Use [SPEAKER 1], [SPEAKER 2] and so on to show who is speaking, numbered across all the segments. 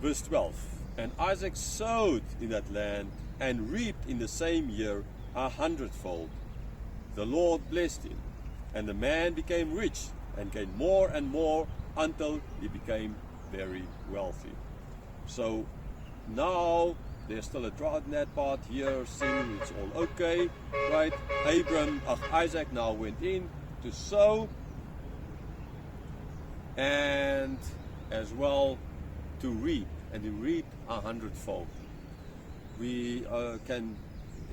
[SPEAKER 1] Verse 12. And Isaac sowed in that land and reaped in the same year 100-fold. The Lord blessed him, and the man became rich and gained more and more until he became very wealthy. So now there's still a drought in that part here, seeing it's all okay, right? Isaac now went in to sow and as well to reap, and he reaped 100-fold. We can,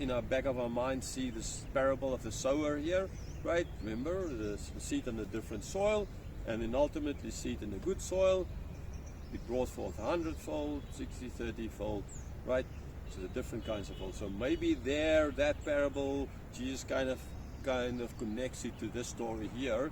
[SPEAKER 1] in our back of our mind, see this parable of the sower here, right? Remember, the seed on a different soil, and then ultimately seed in a good soil. It brought forth 100-fold, 60, 30-fold, right? So the different kinds of fold. So maybe there, that parable, Jesus kind of connects it to this story here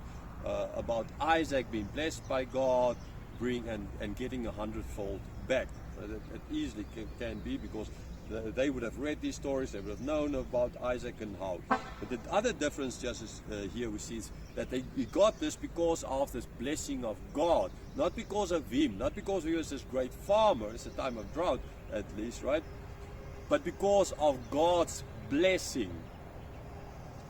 [SPEAKER 1] about Isaac being blessed by God, and getting 100-fold back. It easily can be, because they would have read these stories, they would have known about Isaac and how. But the other difference just is, here we see is that he got this because of this blessing of God, not because of him, not because he was this great farmer. It's a time of drought at least, right? But because of God's blessing,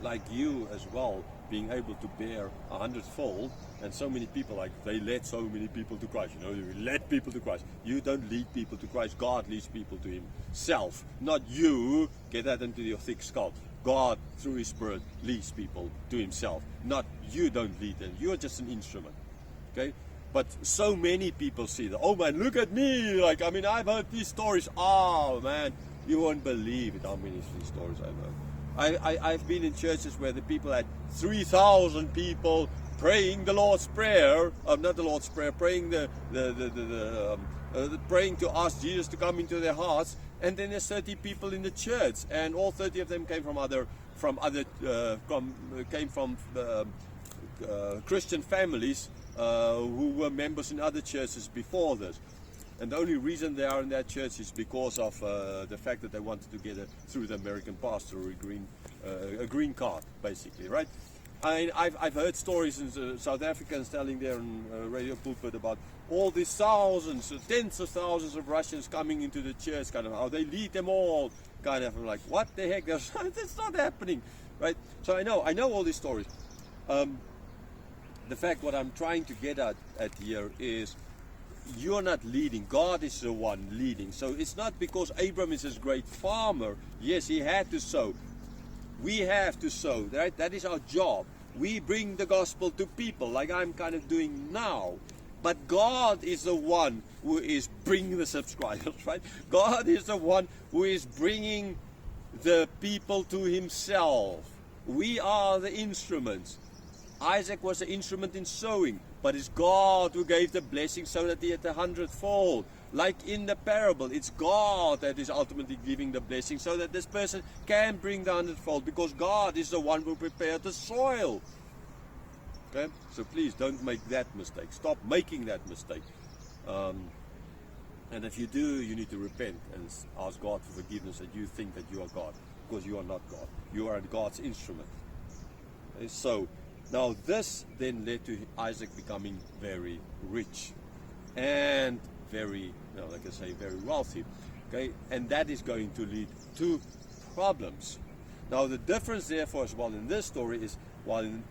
[SPEAKER 1] like you as well, being able to bear 100-fold, and so many people, like they led so many people to Christ. You know, you led people to Christ. You don't lead people to Christ. God leads people to himself, not you. Get that into your thick skull. God, through his Spirit, leads people to himself, not you. Don't lead them. You're just an instrument. Okay? But so many people see that. Oh man, look at me. Like, I mean, I've heard these stories. Oh man, you won't believe it, how many of these stories I've heard. I've been in churches where the people had 3,000 people praying the Lord's Prayer, not the Lord's Prayer, praying praying to ask Jesus to come into their hearts, and then there's 30 people in the church, and all 30 of them came from Christian families who were members in other churches before this. And the only reason they are in that church is because of the fact that they wanted to get through the American pastor a green card, basically, right? I've heard stories in South Africans telling their radio pulpit about all these thousands, tens of thousands of Russians coming into the church, kind of how they lead them all, kind of like, what the heck? That's not happening, right? So I know all these stories. The fact what I'm trying to get at here is, you're not leading. God is the one leading. So it's not because Abram is this great farmer. Yes, he had to sow. We have to sow, right? That is our job. We bring the gospel to people, like I'm kind of doing now. But God is the one who is bringing the subscribers, right? God is the one who is bringing the people to himself. We are the instruments. Isaac was the instrument in sowing, but it's God who gave the blessing so that he had 100-fold. Like in the parable, it's God that is ultimately giving the blessing so that this person can bring the 100-fold, because God is the one who prepared the soil. Okay? So please don't make that mistake. Stop making that mistake. And if you do, you need to repent and ask God for forgiveness that you think that you are God, because you are not God. You are God's instrument. Okay? So now this then led to Isaac becoming very rich and very, like I say, very wealthy. Okay, and that is going to lead to problems. Now the difference therefore as well in this story is, while in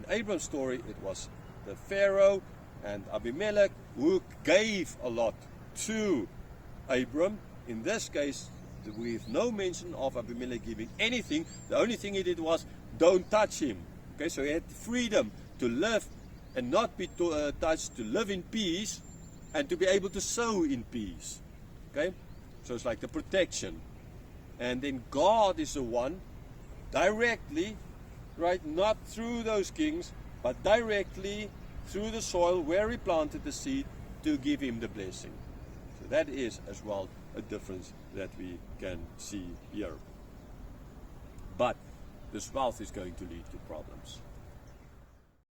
[SPEAKER 1] Abram's story it was the Pharaoh and Abimelech who gave a lot to Abram. In this case, we have no mention of Abimelech giving anything. The only thing he did was, don't touch him. Okay, so he had freedom to live and not be touched, to live in peace and to be able to sow in peace. Okay, so it's like the protection. And then God is the one directly, right, not through those kings, but directly through the soil where he planted the seed to give him the blessing. So that is as well a difference that we can see here. But this wealth is going to lead to problems.